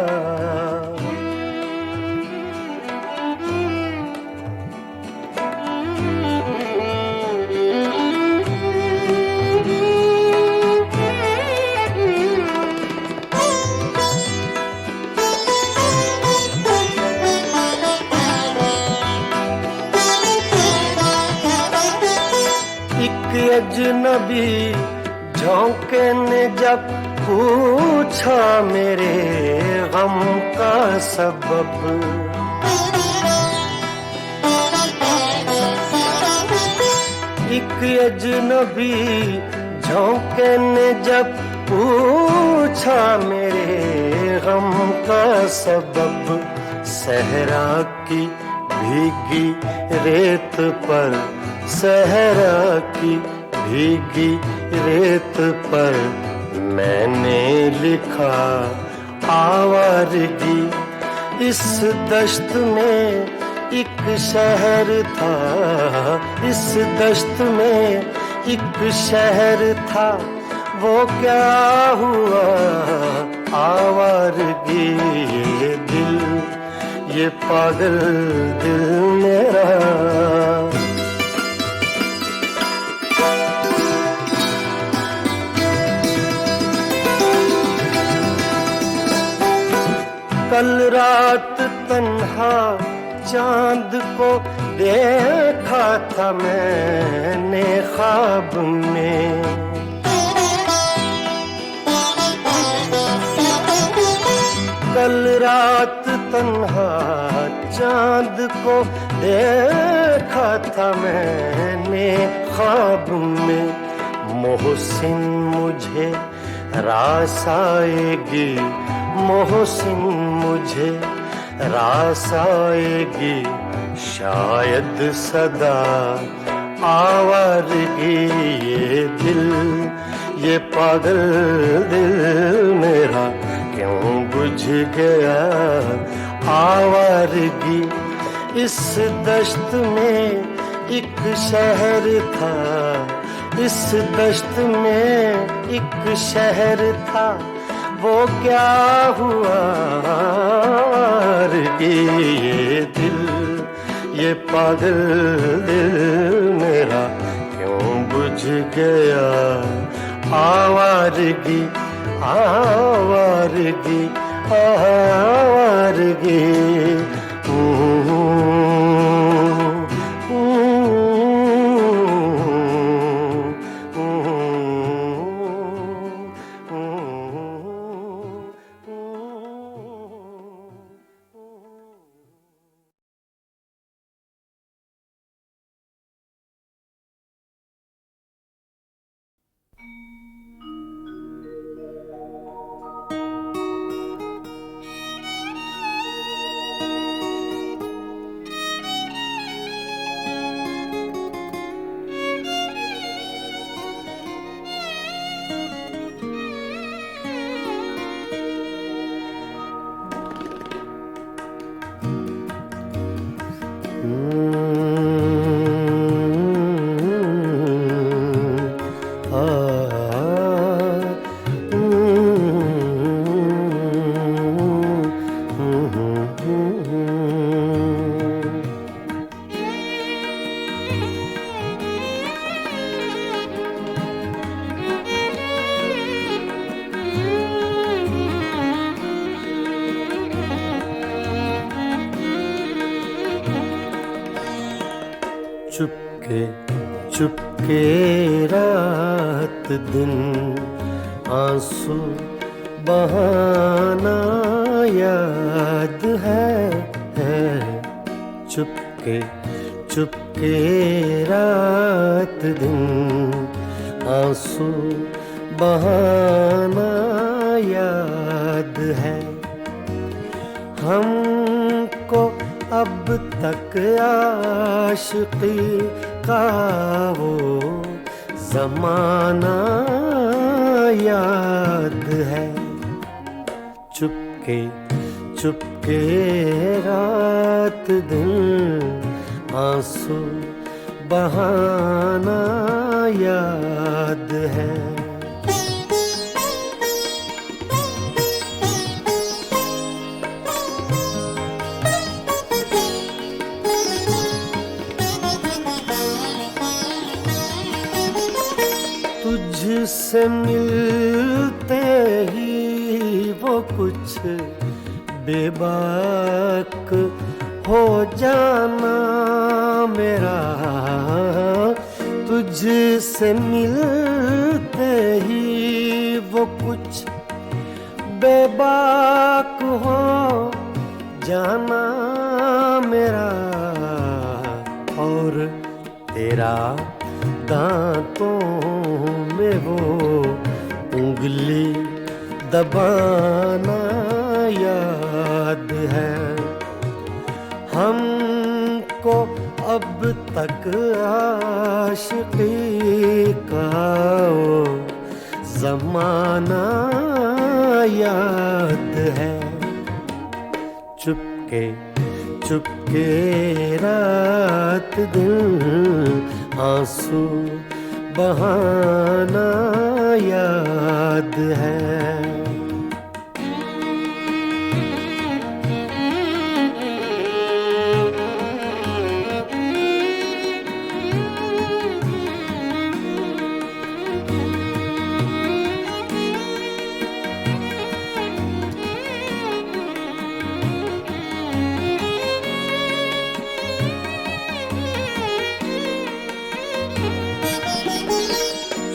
अजनबी झोंके ने जब पूछा मेरे गम का सबब। एक अजनबी झोंके ने जब पूछा मेरे गम का सबब। सहरा की भीगी रेत पर, सहरा की भीगी रेत पर मैंने लिखा आवारगी। इस दश्त में एक शहर था, इस दश्त में एक शहर था, वो क्या हुआ आवारगी। ये दिल, ये पागल दिल मेरा। कल रात तन्हा चांद को देखा था मैंने ख्वाब में। कल रात तन्हा चांद को देखा था मैंने ख्वाब में। मोहसिन मुझे रास आएगी, मोहसिन मुझे रास आएगी, शायद सदा आवारगी। ये दिल, ये पागल दिल मेरा क्यों बुझ गया आवारगी। इस दश्त में एक शहर था, इस दश्त में एक शहर था, वो क्या हुआ ये दिल, ये पागल दिल मेरा क्यों बुझ गया आवारगी, आवारगी, आवारगी। चुपके चुपके रात दिन आंसू बहाना याद है। चुपके चुपके रात दिन आंसू बहाना याद है। हमको अब तक आशिकी का वो ज़माना याद है। चुपके चुपके रात दिन आंसू बहाना याद है। तुझसे मिलते ही वो कुछ बेबाक हो जाना मेरा। तुझसे मिलते ही वो कुछ बेबाक हो जाना मेरा। और तेरा दांतों में वो उंगली दबाना याद है। हमको अब तक आशिकी का का वो जमाना याद है। चुपके चुपके रात दिन आंसू बहाना याद है।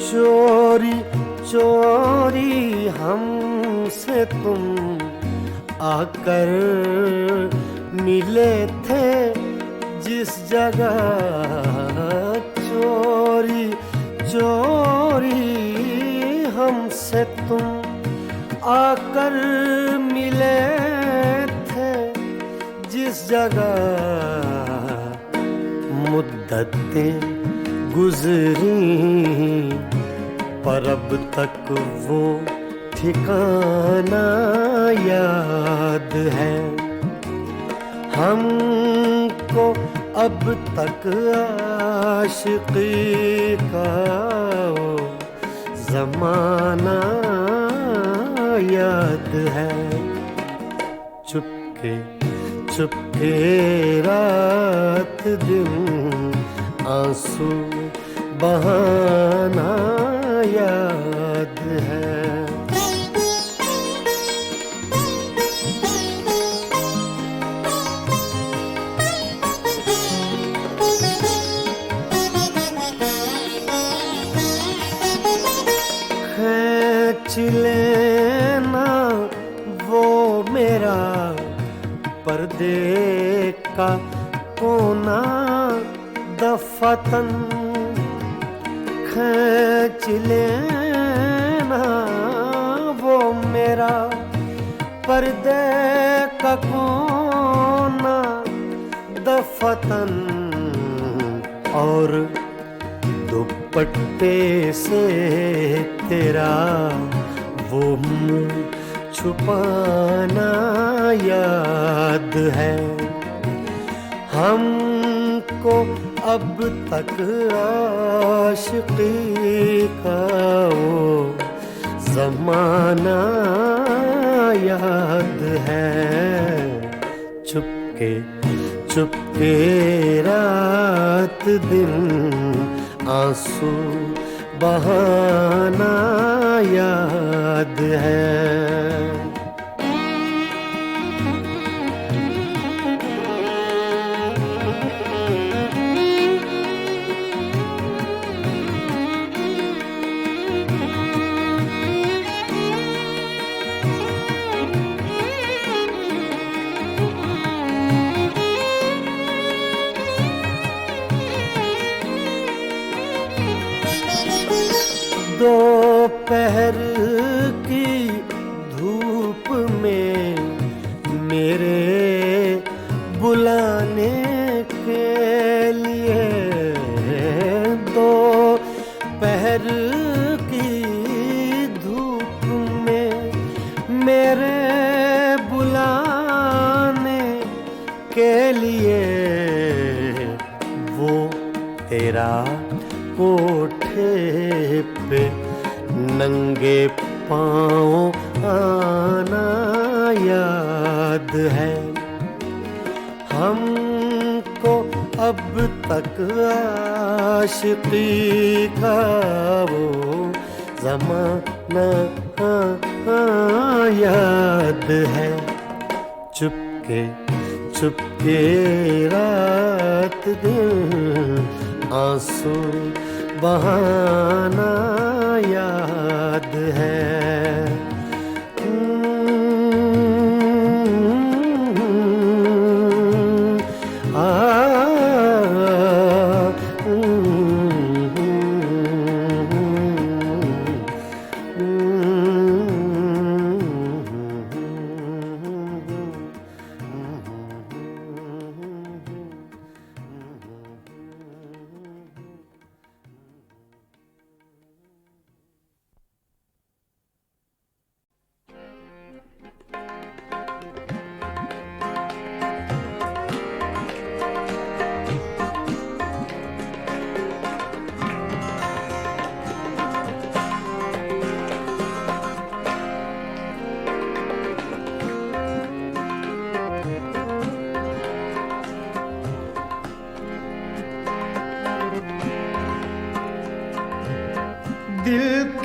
चोरी चोरी हमसे तुम आकर मिले थे जिस जगह, चोरी चोरी हमसे तुम आकर मिले थे जिस जगह। मुद्दतें गुजरी पर अब तक वो ठिकाना याद है। हमको अब तक आशिकी का वो जमाना याद है। चुपके चुपके रात दिन आंसू बहाना याद है। खींच लेना वो मेरा पर्दे का कोना दफतन, खींच लेना वो मेरा पर्दे का कोना दफतन, और दुपट्टे से तेरा वो मुँह छुपाना याद है। हमको अब तक आशिकी का वो जमाना याद है। चुपके चुपके रात दिन आंसू बहाना याद है। दोपहर की धूप में मेरे बुलाने के लिए, दोपहर की धूप में मेरे बुलाने के लिए, वो तेरा कोठे पे नंगे पाँव आना याद है। हमको अब तक आशिकी का वो ज़माना याद है। चुपके चुपके रात दिन आंसू बहाना याद है।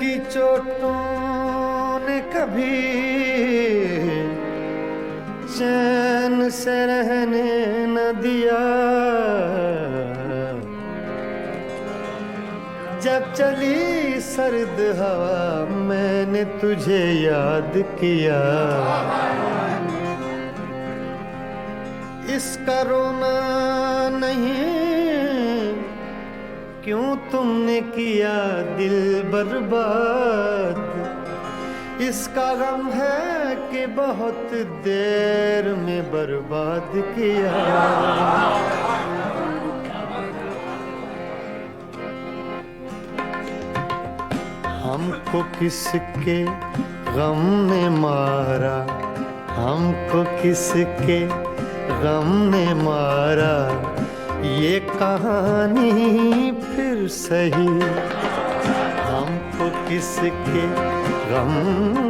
की चोटों ने कभी चैन से रहने न दिया, जब चली सर्द हवा मैंने तुझे याद किया। इसका रोना नहीं, क्यों तुमने किया दिल बर्बाद। इसका गम है कि बहुत देर में बर्बाद किया। हमको किसके गम ने मारा, हमको किसके गम ने मारा, ये कहानी फिर सही। हमको किसके गम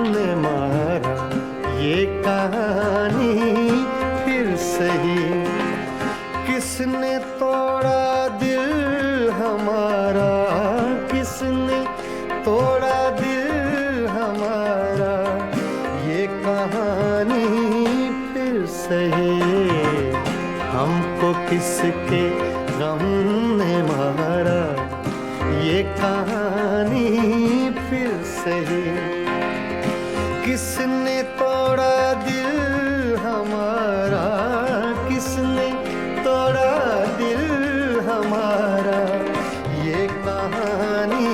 ने मारा, ये कहानी फिर सही। किसने तोड़ा दिल हमारा, किसने तोड़ा दिल हमारा, ये कहानी फिर सही। हमको किसके गम ने मारा, ये कहानी फिर सही। किसने तोड़ा दिल हमारा, किसने तोड़ा दिल हमारा, ये कहानी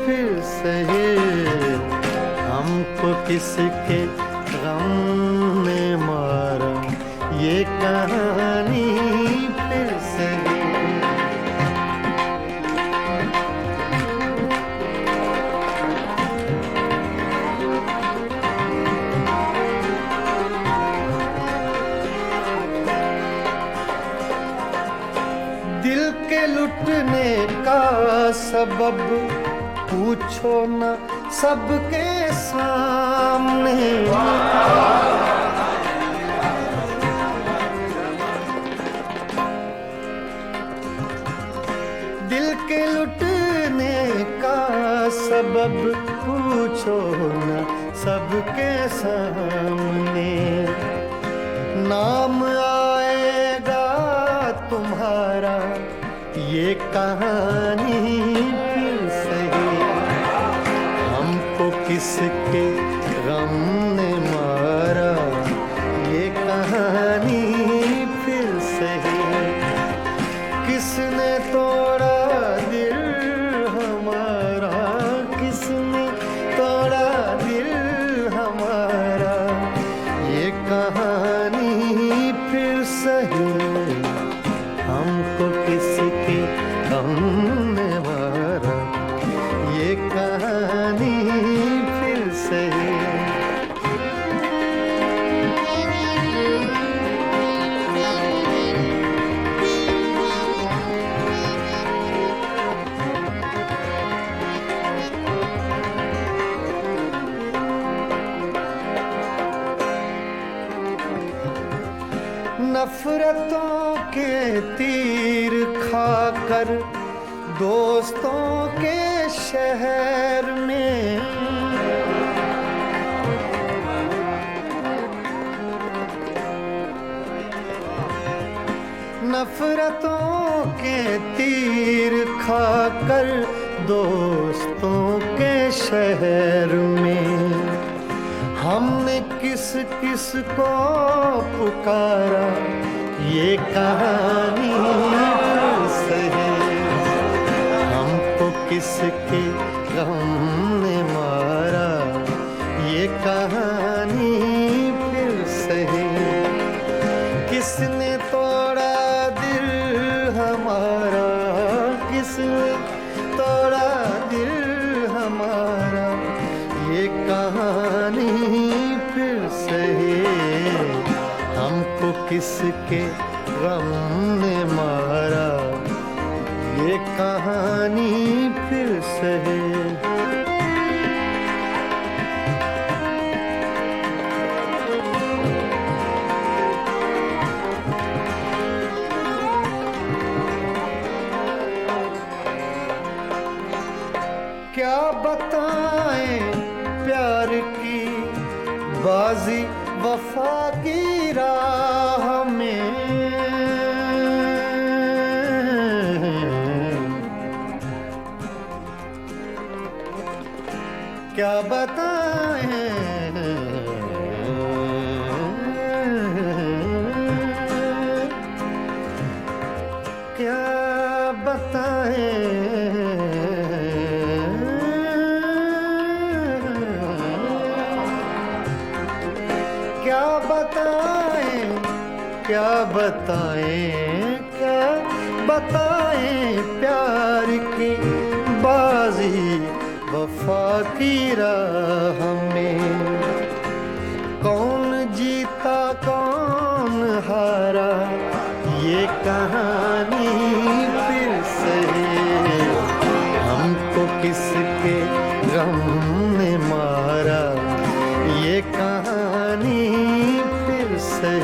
फिर सही। हमको किसके गम ने मारा, ये कहानी फिर सही। दिल के लुटने का सबब पूछो न सबके सामने। दिल के लुटने का सबब पूछो न सबके सामने। नाम आएगा तुम्हारा, ये कहानी फिर सही। हमको किसके गम ने मारा, ये कहानी फिर सही। किसने तोड़ा दिल हमारा, किसने तोड़ा दिल हमारा, ये कहानी फिर सही। हमको किसके गम ने मारा, ये कहानी फिर सही। नफरतों के तीर खाकर दोस्तों के शहर में, नफरतों के तीर खाकर दोस्तों के शहर में। हमने किस किस को पुकारा, ये कहानी फिर सही। हमको किसके गम ने मारा, ये कहानी फिर सही। किसने तोड़ा दिल हमारा, किसने तोड़ा दिल हमारा, ये कहानी फिर सही। हमको किसके गम ने मारा, ये कहानी फिर सही। क्या बताएं बाजी वफा की राह में क्या बताएं क्या बताएं क्या बताएं क्या बताएं क्या बताएं प्यार की बाजी वफा की राह में कौन जीता कौन हारा ये कहानी फिर से हमको किसके गम ने मारा ये कहानी फिर से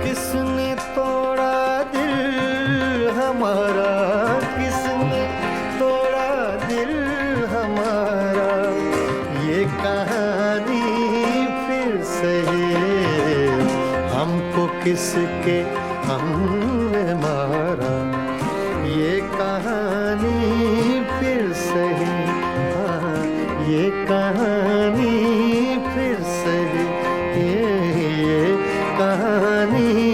किसने तोड़ा दिल हमारा किसने तोड़ा दिल हमारा ये कहानी फिर से हमको किसके हमने मारा ये कहानी फिर से ये कहानी फिर से ये कहानी